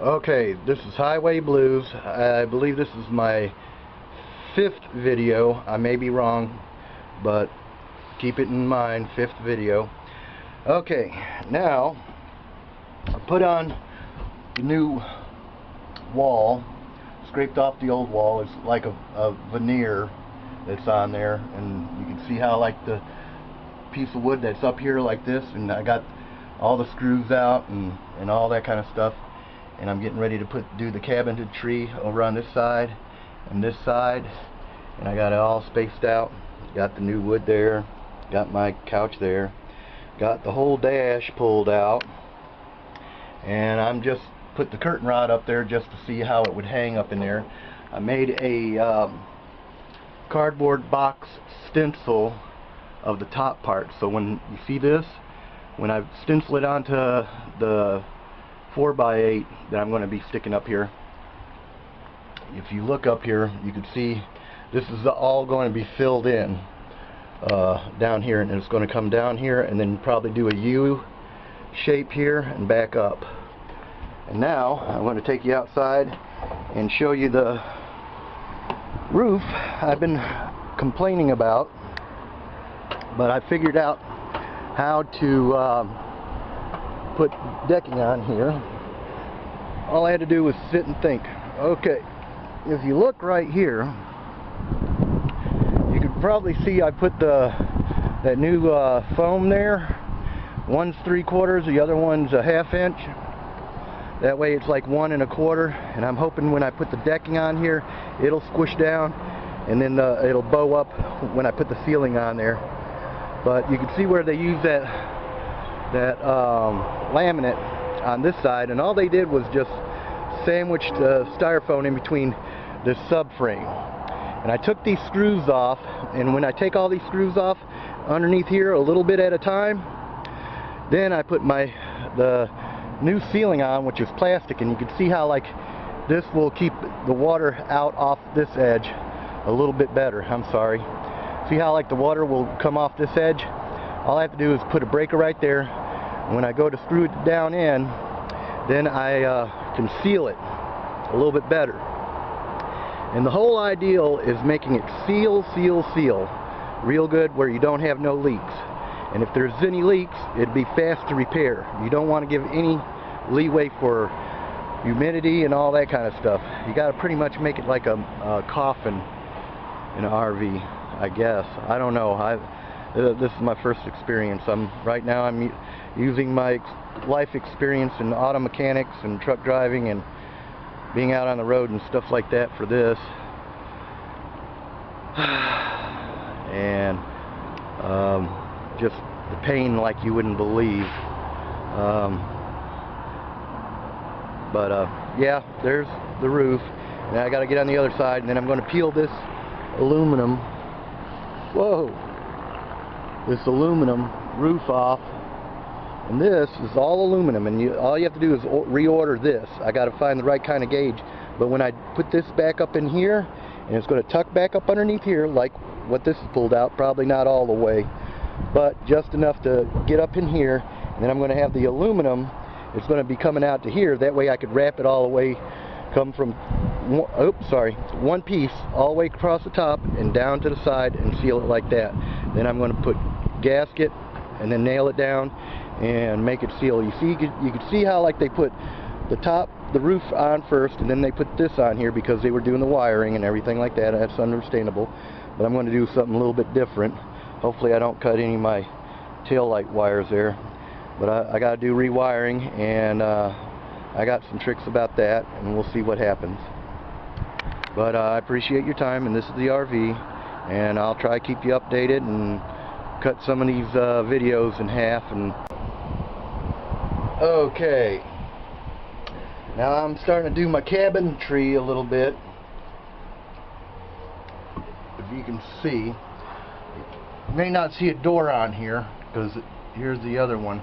Okay, this is Highway Blues. I believe this is my 5th video. I may be wrong, but keep it in mind, 5th video. Okay, now I put on the new wall, scraped off the old wall. It's like a veneer that's on there, and you can see how like the piece of wood that's up here like this, and I got all the screws out and all that kind of stuff, and I'm getting ready to do the cabinetry over on this side and this side, and I got it all spaced out. Got the new wood there, got my couch there, got the whole dash pulled out, and I'm just put the curtain rod up there just to see how it would hang up in there. I made a cardboard box stencil of the top part, so when you see this, when I stencil it onto the 4x8 that I'm going to be sticking up here, if you look up here, you can see this is all going to be filled in down here, and it's going to come down here and then probably do a U shape here and back up. And now I'm going to take you outside and show you the roof I've been complaining about, but I figured out how to put decking on here. All I had to do was sit and think. Okay, if you look right here, you can probably see I put that new foam there. One's 3/4, the other one's a 1/2 inch. That way it's like 1 1/4, and I'm hoping when I put the decking on here, it'll squish down, and then it'll bow up when I put the ceiling on there. But you can see where they use that laminate on this side, and all they did was just sandwich the styrofoam in between this subframe. And I took these screws off, and when I take all these screws off underneath here a little bit at a time, then I put the new ceiling on, which is plastic, and you can see how like this will keep the water out off this edge a little bit better. I'm sorry. See how like the water will come off this edge? All I have to do is put a breaker right there. When I go to screw it down in, then I can seal it a little bit better. And the whole ideal is making it seal real good where you don't have no leaks. And if there's any leaks, it'd be fast to repair. You don't want to give any leeway for humidity and all that kind of stuff. You got to pretty much make it like a coffin in an RV, I guess. I don't know. This is my first experience. Right now I'm using my life experience in auto mechanics and truck driving and being out on the road and stuff like that for this. And just the pain like you wouldn't believe. Yeah, there's the roof. Now I got to get on the other side, and then I'm going to peel this aluminum. Whoa! This aluminum roof off, and this is all aluminum, and all you have to do is reorder this. I got to find the right kind of gauge, but when I put this back up in here, and it's going to tuck back up underneath here like what this is pulled out, probably not all the way, but just enough to get up in here, and then I'm going to have the aluminum, it's going to be coming out to here. That way I could wrap it all the way, come from one piece all the way across the top and down to the side, and seal it like that. Then I'm going to put gasket and then nail it down and make it seal. You can see how like they put the roof on first, and then they put this on here because they were doing the wiring and everything like that. That's understandable, but I'm going to do something a little bit different. Hopefully I don't cut any of my tail light wires there, but I got to do rewiring, and I got some tricks about that, and we'll see what happens. But I appreciate your time, and this is the RV, and I'll try to keep you updated and cut some of these videos in half. And okay, now I'm starting to do my cabinetry a little bit. If you can see, you may not see a door on here because here's the other one.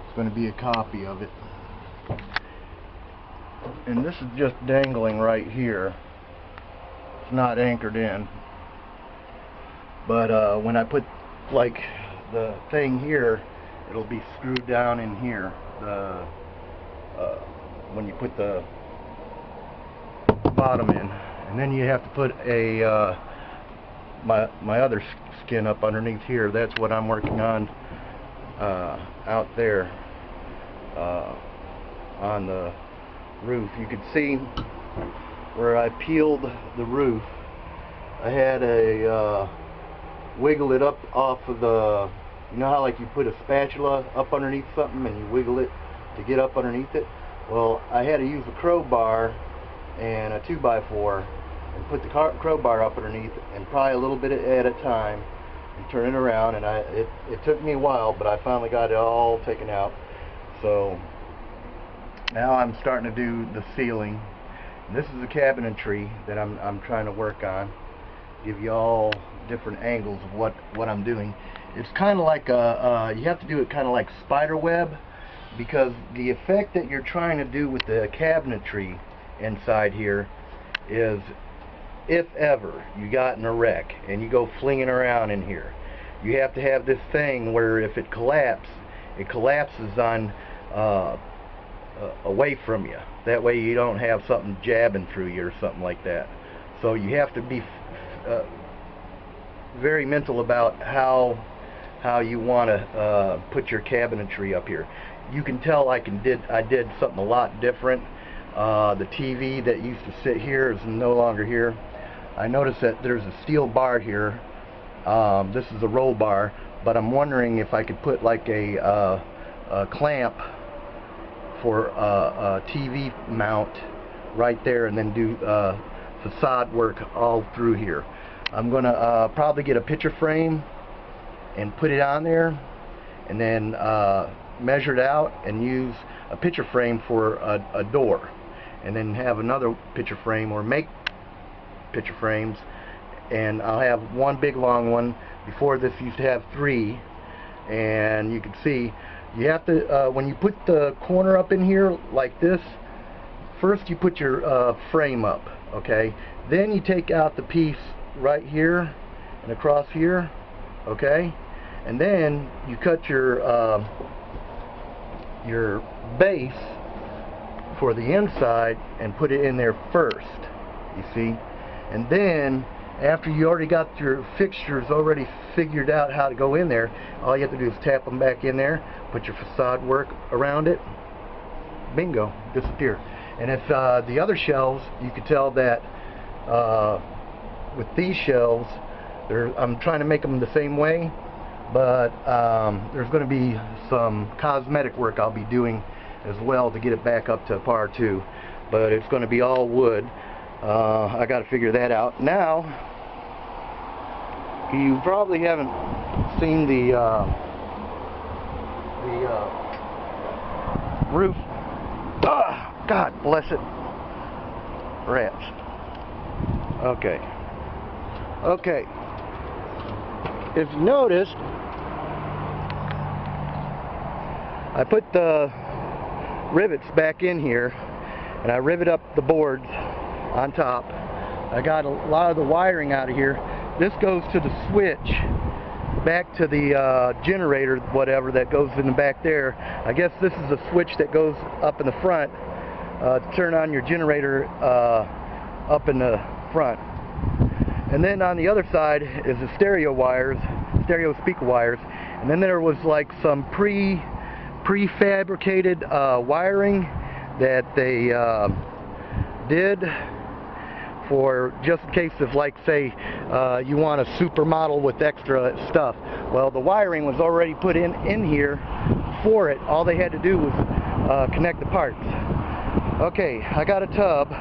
It's going to be a copy of it. And this is just dangling right here. It's not anchored in. But when I put like the thing here, it'll be screwed down in here. The when you put the bottom in. And then you have to put a my other skin up underneath here. That's what I'm working on out there on the roof. You can see where I peeled the roof. I had a wiggle it up off of the, you know how like you put a spatula up underneath something and you wiggle it to get up underneath it? Well, I had to use a crowbar and a 2x4 and put the crowbar up underneath and pry a little bit at a time and turn it around, and it took me a while, but I finally got it all taken out. So now I'm starting to do the ceiling. And this is the cabinetry that I'm trying to work on. Give you all different angles of what I'm doing. It's kind of like you have to do it kind of like spider web, because the effect that you're trying to do with the cabinetry inside here is, if ever you got in a wreck and you go flinging around in here, you have to have this thing where if it collapses on away from you. That way you don't have something jabbing through you or something like that. So you have to be very mental about how you want to put your cabinetry up here. You can tell I did something a lot different. The TV that used to sit here is no longer here. I noticed that there's a steel bar here. This is a roll bar, but I'm wondering if I could put like a clamp for a TV mount right there, and then do facade work all through here. I'm gonna probably get a picture frame and put it on there, and then measure it out and use a picture frame for a door, and then have another picture frame, or make picture frames, and I'll have one big long one. Before this used to have 3, and you can see you have to when you put the corner up in here like this, first you put your frame up, okay, then you take out the piece right here and across here, okay, and then you cut your base for the inside and put it in there first, you see. And then after you already got your fixtures already figured out how to go in there, all you have to do is tap them back in there, put your facade work around it, bingo, disappear. And if the other shelves, you could tell that with these shelves, I'm trying to make them the same way, but there's going to be some cosmetic work I'll be doing as well to get it back up to par too. But it's going to be all wood. I got to figure that out. Now, you probably haven't seen the roof. God bless it. Rats. Okay. Okay. If you noticed, I put the rivets back in here, and I rivet up the boards on top. I got a lot of the wiring out of here. This goes to the switch back to the generator, whatever that goes in the back there. I guess this is a switch that goes up in the front to turn on your generator up in the front. And then on the other side is the stereo wires, stereo speaker wires. And then there was like some prefabricated wiring that they did for just in case of, like, say you want a supermodel with extra stuff. Well, the wiring was already put in here for it. All they had to do was connect the parts. Okay, I got a tub,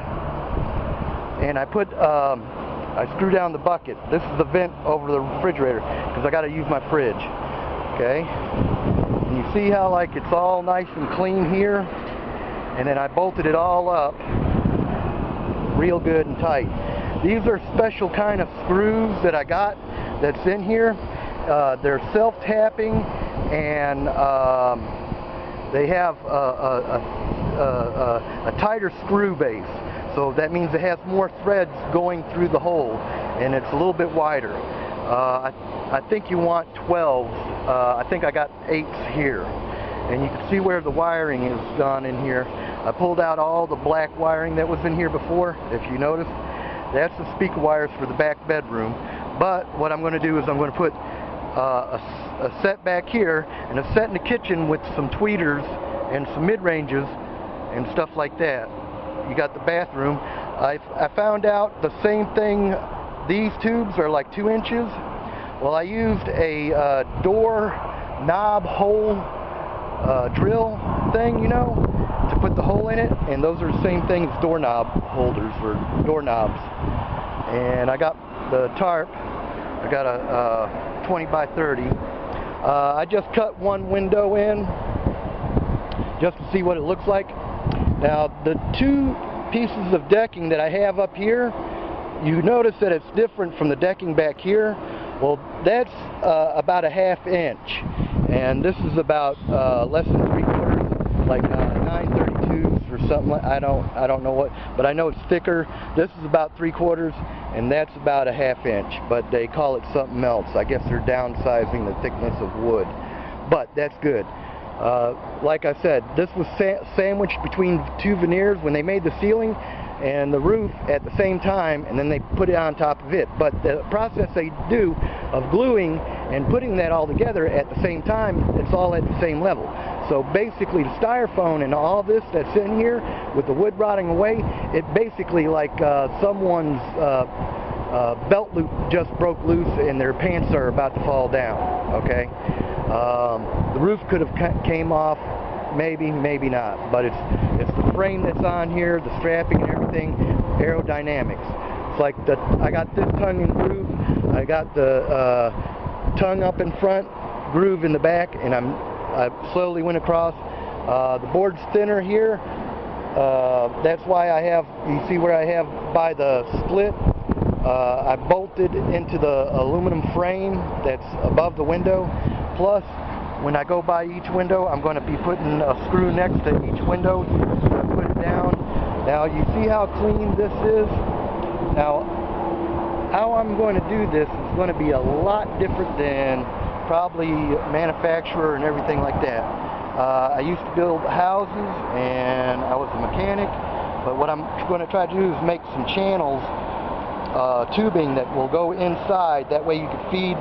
and I put I screw down the bucket. This is the vent over the refrigerator because I got to use my fridge. Okay, and you see how like it's all nice and clean here, and then I bolted it all up real good and tight. These are special kind of screws that I got that's in here. They're self-tapping, and they have a tighter screw base. So that means it has more threads going through the hole, and it's a little bit wider. I think you want 12s. I think I got 8s here. And you can see where the wiring is gone in here. I pulled out all the black wiring that was in here before. If you notice, that's the speaker wires for the back bedroom. But what I'm going to do is I'm going to put a set back here and a set in the kitchen with some tweeters and some mid-ranges and stuff like that. You got the bathroom. I found out the same thing. These tubes are like 2 inches. Well, I used a door knob hole drill thing, you know, to put the hole in it, and those are the same thing as doorknob holders or doorknobs. And I got the tarp. I got a 20 by 30. I just cut one window in just to see what it looks like. Now, the 2 pieces of decking that I have up here, you notice that it's different from the decking back here. Well, that's about a ½ inch, and this is about less than 3/4, like 9/32 or something. Like, I don't know what, but I know it's thicker. This is about 3/4, and that's about a ½ inch. But they call it something else. I guess they're downsizing the thickness of wood, but that's good. Like I said, this was sandwiched between 2 veneers when they made the ceiling and the roof at the same time, and then they put it on top of it. But the process they do of gluing and putting that all together at the same time, it's all at the same level. So basically the styrofoam and all this that's in here with the wood rotting away, it basically like someone's belt loop just broke loose and their pants are about to fall down, okay? The roof could have came off, maybe, maybe not, but it's the frame that's on here, the strapping and everything, aerodynamics. It's like I got this tongue and groove, I got the tongue up in front, groove in the back, and I slowly went across. The board's thinner here. That's why I have, you see where I have by the split, I bolted into the aluminum frame that's above the window. Plus, when I go by each window, I'm going to be putting a screw next to each window to put it down. Now, you see how clean this is? Now, how I'm going to do this is going to be a lot different than probably manufacturer and everything like that. I used to build houses and I was a mechanic, but what I'm going to try to do is make some channels, tubing that will go inside. That way you can feed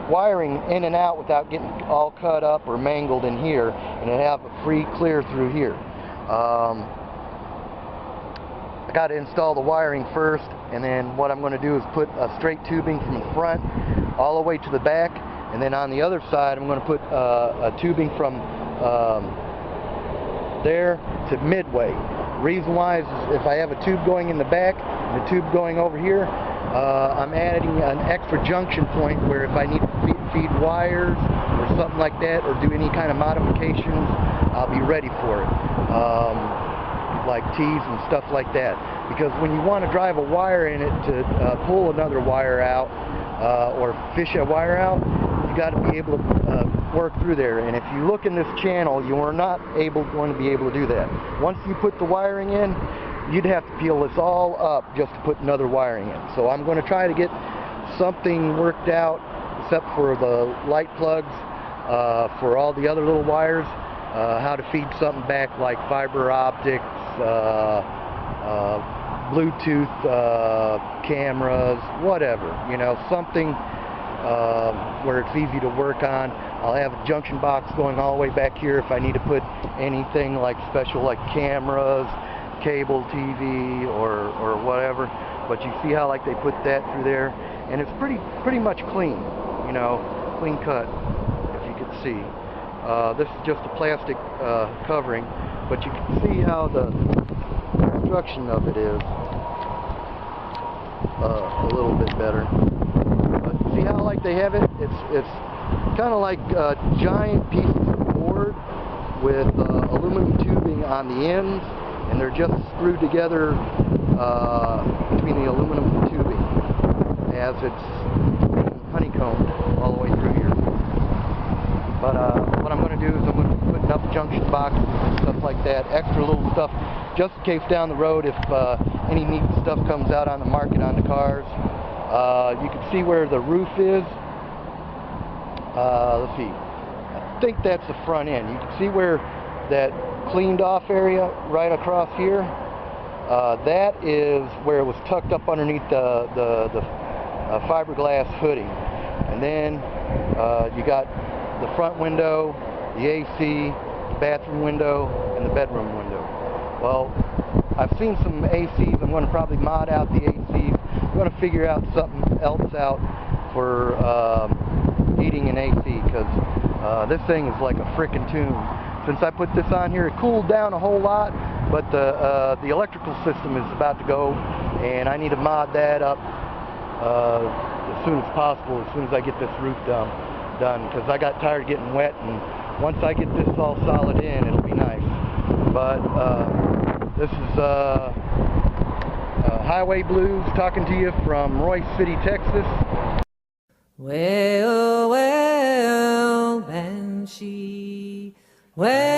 wiring in and out without getting all cut up or mangled in here, and it have a free clear through here. I got to install the wiring first, and then what I'm going to do is put a straight tubing from the front all the way to the back, and then on the other side I'm going to put a tubing from there to midway. Reason why is if I have a tube going in the back and a tube going over here, I'm adding an extra junction point where if I need to feed wires or something like that, or do any kind of modifications, I'll be ready for it. Like tees and stuff like that. Because when you want to drive a wire in it to pull another wire out or fish a wire out, you got to be able to work through there. And if you look in this channel, you are not going to be able to do that. Once you put the wiring in, you'd have to peel this all up just to put another wiring in. So I'm going to try to get something worked out, except for the light plugs, for all the other little wires, how to feed something back like fiber optics, Bluetooth cameras, whatever, you know, something where it's easy to work on. I'll have a junction box going all the way back here if I need to put anything like special, like cameras, cable TV, or whatever. But you see how like they put that through there, and it's pretty much clean, you know, clean cut, if you can see. This is just a plastic covering, but you can see how the construction of it is a little bit better. But see how like they have it? It's kind of like giant pieces of board with aluminum tubing on the ends, and they're just screwed together between the aluminum tubing as it's honeycombed all the way through here. But what I'm going to do is I'm going to be putting up junction boxes and stuff like that, extra little stuff, just in case down the road if any neat stuff comes out on the market on the cars. You can see where the roof is. Let's see. I think that's the front end. You can see where that cleaned off area right across here, that is where it was tucked up underneath the fiberglass hooding. And then you got the front window, the AC, the bathroom window, and the bedroom window. Well, I've seen some ACs. I'm going to probably mod out the AC. I'm going to figure out something else out for heating an AC, because this thing is like a frickin' tomb. Since I put this on here, it cooled down a whole lot, but the electrical system is about to go, and I need to mod that up as soon as possible, as soon as I get this roof done, because I got tired of getting wet, and once I get this all solid in, it'll be nice. But this is Highway Blues talking to you from Royce City, Texas. Well, well, Banshee, well.